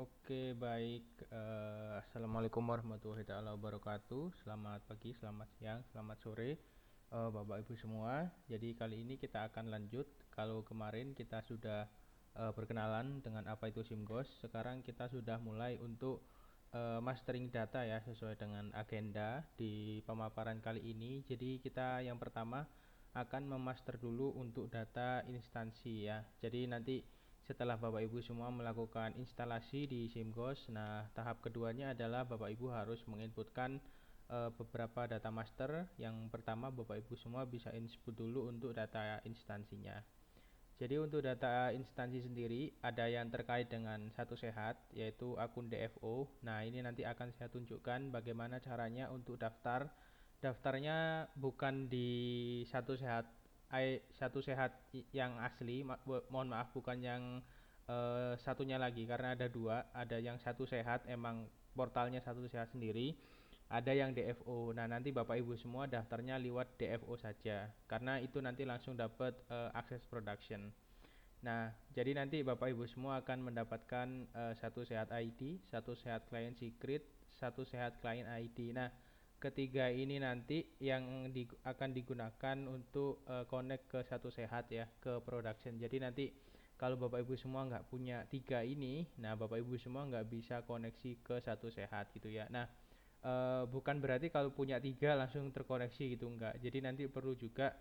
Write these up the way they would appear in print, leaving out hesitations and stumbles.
Oke, baik. Assalamualaikum warahmatullahi taala wabarakatuh. Selamat pagi, selamat siang, selamat sore, Bapak Ibu semua. Jadi kali ini kita akan lanjut. Kalau kemarin kita sudah berkenalan dengan apa itu SIMGOS, sekarang kita sudah mulai untuk mastering data ya, sesuai dengan agenda di pemaparan kali ini. Jadi kita yang pertama akan memaster dulu untuk data instansi ya. Jadi nanti setelah Bapak Ibu semua melakukan instalasi di SIMGOS, nah tahap keduanya adalah Bapak Ibu harus menginputkan beberapa data master. Yang pertama Bapak Ibu semua bisa input dulu untuk data instansinya. Jadi untuk data instansi sendiri ada yang terkait dengan Satu Sehat, yaitu akun DFO. Nah ini nanti akan saya tunjukkan bagaimana caranya untuk daftar. Daftarnya bukan di Satu Sehat, Satu Sehat yang asli, mohon maaf, bukan yang satunya lagi, karena ada dua. Ada yang Satu Sehat emang portalnya Satu Sehat sendiri, ada yang DFO. Nah, nanti Bapak Ibu semua daftarnya lewat DFO saja, karena itu nanti langsung dapat akses production. Nah, jadi nanti Bapak Ibu semua akan mendapatkan Satu Sehat ID, Satu Sehat Client Secret, Satu Sehat Client ID. Nah, ketiga ini nanti yang akan digunakan untuk connect ke Satu Sehat ya, ke production. Jadi nanti kalau Bapak Ibu semua nggak punya tiga ini, nah Bapak Ibu semua nggak bisa koneksi ke Satu Sehat gitu ya. Nah, bukan berarti kalau punya tiga langsung terkoneksi gitu, enggak. Jadi nanti perlu juga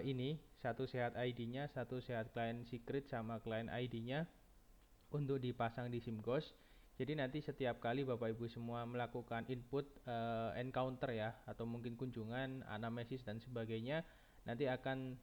ini Satu Sehat ID-nya, Satu Sehat Client Secret sama Client ID-nya untuk dipasang di SIMGOS. Jadi nanti setiap kali Bapak Ibu semua melakukan input encounter ya, atau mungkin kunjungan, anamnesis dan sebagainya, nanti akan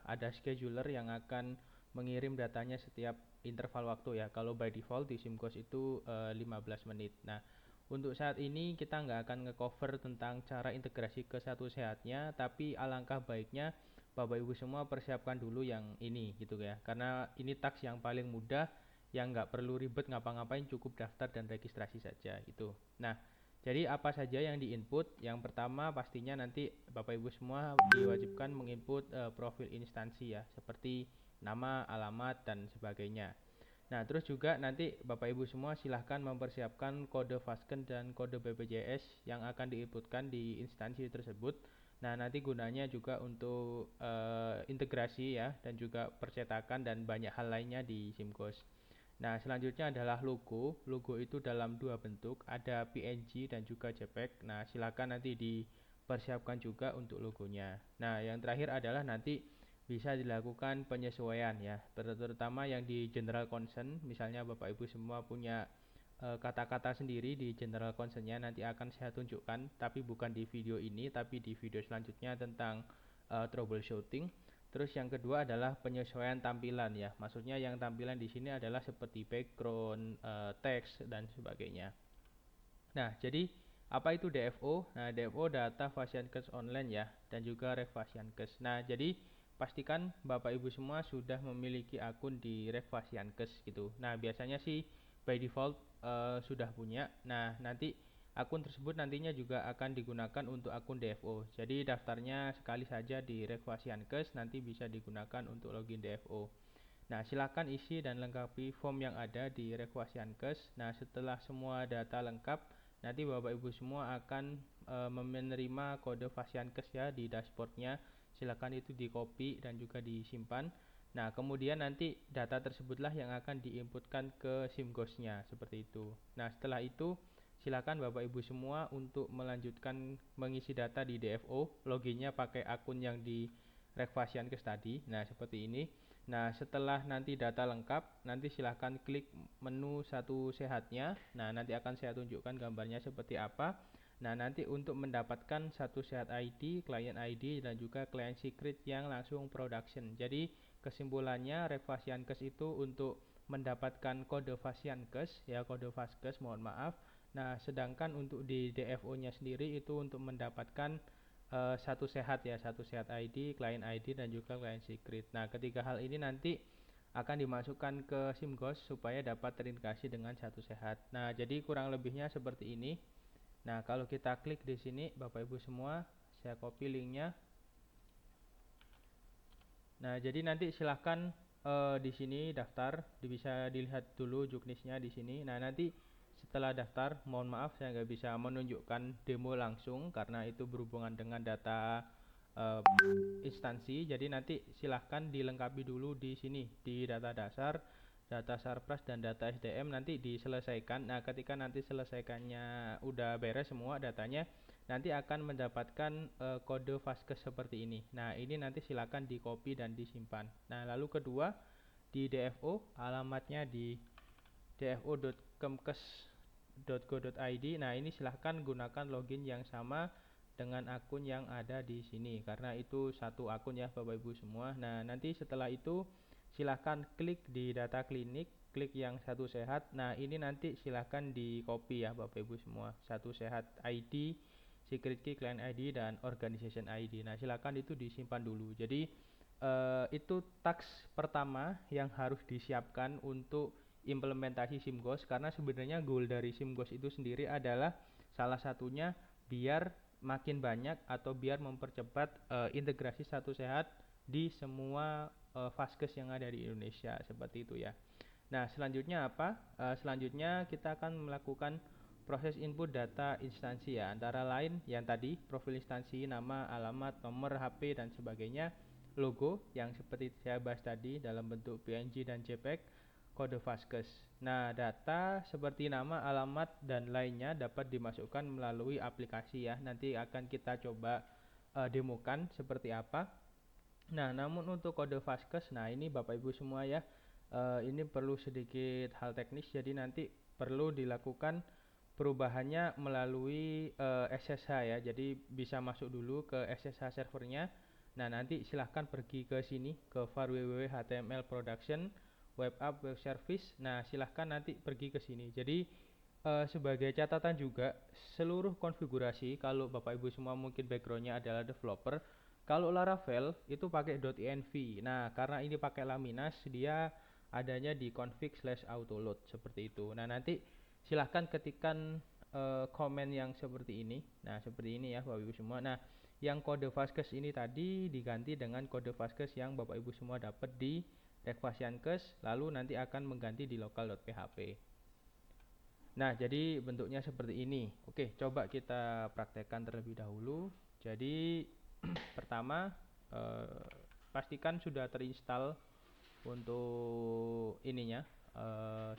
ada scheduler yang akan mengirim datanya setiap interval waktu ya. Kalau by default di SIMGOS itu 15 menit. Nah, untuk saat ini kita nggak akan ngecover tentang cara integrasi ke Satu Sehatnya, tapi alangkah baiknya Bapak Ibu semua persiapkan dulu yang ini gitu ya, karena ini task yang paling mudah, yang nggak perlu ribet ngapa-ngapain, cukup daftar dan registrasi saja itu. Nah, jadi apa saja yang diinput? Yang pertama pastinya nanti Bapak Ibu semua diwajibkan menginput profil instansi ya, seperti nama, alamat dan sebagainya. Nah, terus juga nanti Bapak Ibu semua silahkan mempersiapkan kode Fasken dan kode BPJS yang akan diinputkan di instansi tersebut. Nah, nanti gunanya juga untuk integrasi ya, dan juga percetakan dan banyak hal lainnya di SIMGOS. Nah, selanjutnya adalah logo. Logo itu dalam dua bentuk, ada PNG dan juga JPEG. Nah, silakan nanti dipersiapkan juga untuk logonya. Nah, yang terakhir adalah nanti bisa dilakukan penyesuaian ya, terutama yang di general concern. Misalnya Bapak Ibu semua punya kata-kata sendiri di general concernnya, nanti akan saya tunjukkan, tapi bukan di video ini, tapi di video selanjutnya tentang troubleshooting. Terus yang kedua adalah penyesuaian tampilan ya. Maksudnya yang tampilan di sini adalah seperti background, teks dan sebagainya. Nah, jadi apa itu DFO? Nah, DFO data Fasiankes online ya, dan juga Rekfasiankes. Nah, jadi pastikan Bapak Ibu semua sudah memiliki akun di Rekfasiankes gitu. Nah, biasanya sih by default sudah punya. Nah, nanti akun tersebut nantinya juga akan digunakan untuk akun DFO. Jadi daftarnya sekali saja di Rekfasiankes, nanti bisa digunakan untuk login DFO. Nah, silakan isi dan lengkapi form yang ada di Rekfasiankes. Nah, setelah semua data lengkap, nanti Bapak Ibu semua akan menerima kode Fasiankes ya di dashboardnya. Silakan itu di copy dan juga disimpan. Nah, kemudian nanti data tersebutlah yang akan diinputkan ke SIMGOS-nya seperti itu. Nah, setelah itu silakan Bapak Ibu semua untuk melanjutkan mengisi data di DFO. Loginnya pakai akun yang di Rekfasiankes tadi. Nah, seperti ini. Nah, setelah nanti data lengkap, nanti silahkan klik menu Satu Sehatnya. Nah, nanti akan saya tunjukkan gambarnya seperti apa. Nah, nanti untuk mendapatkan Satu Sehat ID, Client ID, dan juga Client Secret yang langsung production. Jadi, kesimpulannya Rekfasiankes itu untuk mendapatkan kode Fasiankes, ya kode Faskes, mohon maaf. Nah, sedangkan untuk di DFO-nya sendiri itu untuk mendapatkan Satu Sehat ya, Satu Sehat ID, Client ID, dan juga Client Secret. Nah, ketiga hal ini nanti akan dimasukkan ke SIMGOS supaya dapat terintegrasi dengan Satu Sehat. Nah, jadi kurang lebihnya seperti ini. Nah, kalau kita klik di sini, Bapak Ibu semua, saya copy linknya. Nah, jadi nanti silahkan di sini daftar, bisa dilihat dulu juknisnya di sini. Nah, nanti setelah daftar, mohon maaf saya nggak bisa menunjukkan demo langsung karena itu berhubungan dengan data instansi. Jadi nanti silahkan dilengkapi dulu di sini di data dasar, data Sarpras dan data SDM nanti diselesaikan. Nah, ketika nanti selesaikannya udah beres semua datanya, nanti akan mendapatkan kode Vaskes seperti ini. Nah, ini nanti silakan di copy dan disimpan. Nah, lalu kedua di DFO, alamatnya di dfo.kemkes.go.id. Nah, ini silahkan gunakan login yang sama dengan akun yang ada di sini karena itu satu akun ya Bapak Ibu semua. Nah, nanti setelah itu silahkan klik di data klinik, klik yang satu sehat. Nah, ini nanti silahkan di copy ya Bapak Ibu semua. Satu sehat ID, secret key, client ID, dan organization ID. Nah, silakan itu disimpan dulu. Jadi itu task pertama yang harus disiapkan untuk implementasi SIMGOS, karena sebenarnya goal dari SIMGOS itu sendiri adalah salah satunya biar makin banyak atau biar mempercepat integrasi satu sehat di semua vaskes yang ada di Indonesia seperti itu ya. Nah, selanjutnya apa? Selanjutnya kita akan melakukan proses input data instansi ya, antara lain yang tadi profil instansi, nama, alamat, nomor HP dan sebagainya, logo yang seperti saya bahas tadi dalam bentuk PNG dan JPEG, kode Vaskes. Nah, data seperti nama, alamat dan lainnya dapat dimasukkan melalui aplikasi ya. Nanti akan kita coba demokan seperti apa. Nah, namun untuk kode Vaskes, nah ini Bapak Ibu semua ya, ini perlu sedikit hal teknis, jadi nanti perlu dilakukan perubahannya melalui SSH ya. Jadi bisa masuk dulu ke SSH servernya. Nah, nanti silahkan pergi ke sini ke var www.html production web app web service. Nah, silahkan nanti pergi ke sini. Jadi sebagai catatan juga, seluruh konfigurasi kalau Bapak Ibu semua mungkin backgroundnya adalah developer, kalau Laravel itu pakai .env. Nah, karena ini pakai Laminas, dia adanya di config/autoload seperti itu. Nah, nanti silahkan ketikkan komen yang seperti ini. Nah, seperti ini ya Bapak Ibu semua. Nah, yang kode Vaskes ini tadi diganti dengan kode Vaskes yang Bapak Ibu semua dapat di Rekvasiankes, lalu nanti akan mengganti di local.php. Nah, jadi bentuknya seperti ini. Oke, coba kita praktekkan terlebih dahulu. Jadi pertama, pastikan sudah terinstall untuk ininya,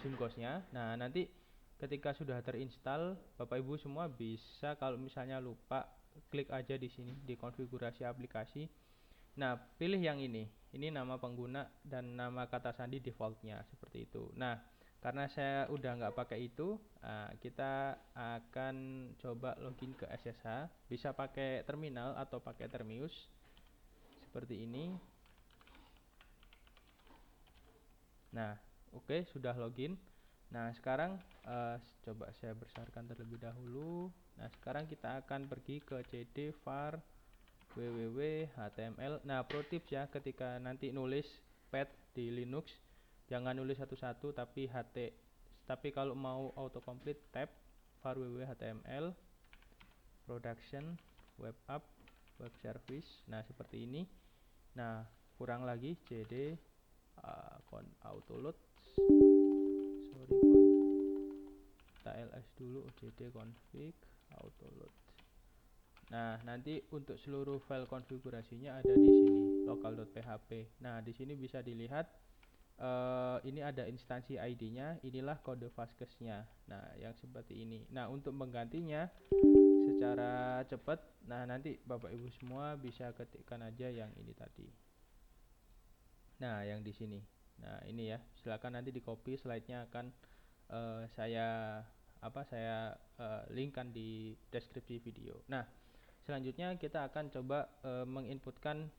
SIMGOS-nya. Nah, nanti ketika sudah terinstall, Bapak Ibu semua bisa, kalau misalnya lupa, klik aja di sini di konfigurasi aplikasi. Nah, pilih yang ini. Ini nama pengguna dan nama kata sandi defaultnya seperti itu. Nah, karena saya udah nggak pakai itu, kita akan coba login ke SSH. Bisa pakai terminal atau pakai Termius seperti ini. Nah, oke, sudah login. Nah, sekarang coba saya besarkan terlebih dahulu. Nah, sekarang kita akan pergi ke cd var www.html. Nah, pro tips ya, ketika nanti nulis pad di Linux, jangan nulis satu-satu tapi tapi kalau mau autocomplete tab var www.html production web app web service. Nah, seperti ini. Nah, kurang lagi cd autoload, sorry, kita ls dulu, cd config autoload. Nah, nanti untuk seluruh file konfigurasinya ada di sini local.php. Nah, di sini bisa dilihat ini ada instansi ID-nya, inilah kode Vaskes-nya. Nah, yang seperti ini. Nah, untuk menggantinya secara cepat, nah nanti Bapak Ibu semua bisa ketikkan aja yang ini tadi. Nah, yang di sini. Nah, ini ya. Silakan nanti di copy, slide-nya akan saya linkkan di deskripsi video. Nah, selanjutnya kita akan coba menginputkan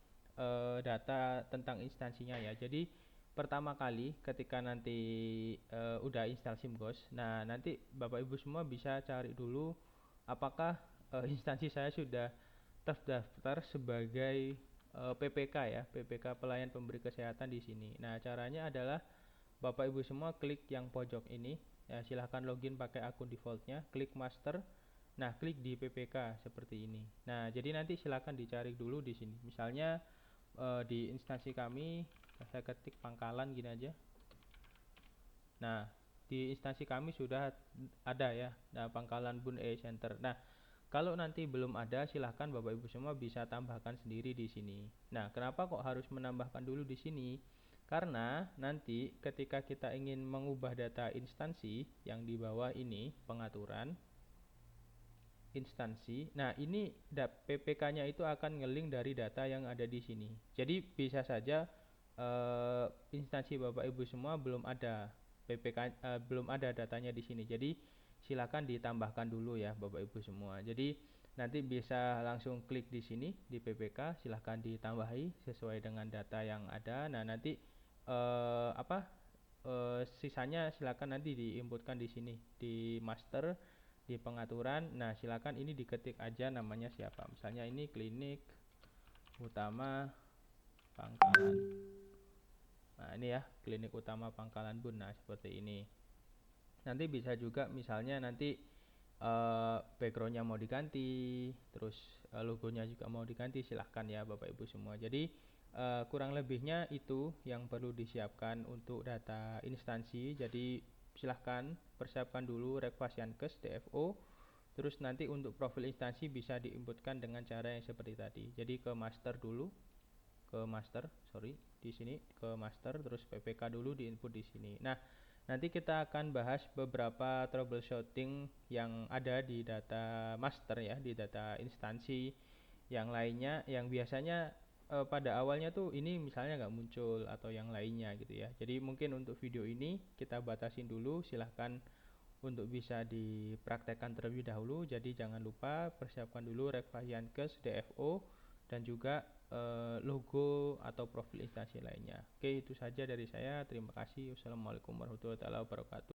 data tentang instansinya ya. Jadi pertama kali ketika nanti udah install SIMGOS, nah nanti Bapak Ibu semua bisa cari dulu apakah instansi saya sudah terdaftar sebagai PPK ya, PPK pelayan pemberi kesehatan di sini. Nah, caranya adalah Bapak Ibu semua klik yang pojok ini. Ya, silahkan login pakai akun defaultnya, klik master. Nah, klik di PPK seperti ini. Nah, jadi nanti silahkan dicari dulu di sini. Misalnya di instansi kami Saya ketik pangkalan gini aja. Nah, di instansi kami sudah ada ya, nah, pangkalan Bun AI Center. Nah, kalau nanti belum ada, silahkan Bapak Ibu semua bisa tambahkan sendiri di sini. Nah, kenapa kok harus menambahkan dulu di sini? Karena nanti ketika kita ingin mengubah data instansi yang di bawah ini, pengaturan instansi. Nah, ini PPK-nya itu akan ngeling dari data yang ada di sini. Jadi bisa saja instansi Bapak Ibu semua belum ada PPK, belum ada datanya di sini. Jadi silakan ditambahkan dulu ya Bapak Ibu semua. Jadi nanti bisa langsung klik di sini di PPK, silahkan ditambahi sesuai dengan data yang ada. Nah, nanti sisanya silakan nanti diinputkan di sini di master di pengaturan. Nah, silakan ini diketik aja namanya siapa. Misalnya ini klinik utama Pangkalan. Nah, ini ya, klinik utama Pangkalan Bun. Nah, seperti ini. Nanti bisa juga misalnya nanti backgroundnya mau diganti, terus logonya juga mau diganti, silahkan ya Bapak Ibu semua. Jadi kurang lebihnya itu yang perlu disiapkan untuk data instansi. Jadi silahkan persiapkan dulu Rekvasiankes DFO. Terus nanti untuk profil instansi bisa diinputkan dengan cara yang seperti tadi. Jadi ke master dulu, di sini ke master, terus PPK dulu diinput di sini. Nah, nanti kita akan bahas beberapa troubleshooting yang ada di data master ya, di data instansi yang lainnya yang biasanya pada awalnya tuh ini misalnya nggak muncul atau yang lainnya gitu ya. Jadi mungkin untuk video ini kita batasin dulu, silahkan untuk bisa dipraktekkan terlebih dahulu. Jadi jangan lupa persiapkan dulu Rekvasiankes DFO dan juga logo atau profil instansi lainnya. Oke, itu saja dari saya. Terima kasih. Wassalamualaikum warahmatullahi wabarakatuh.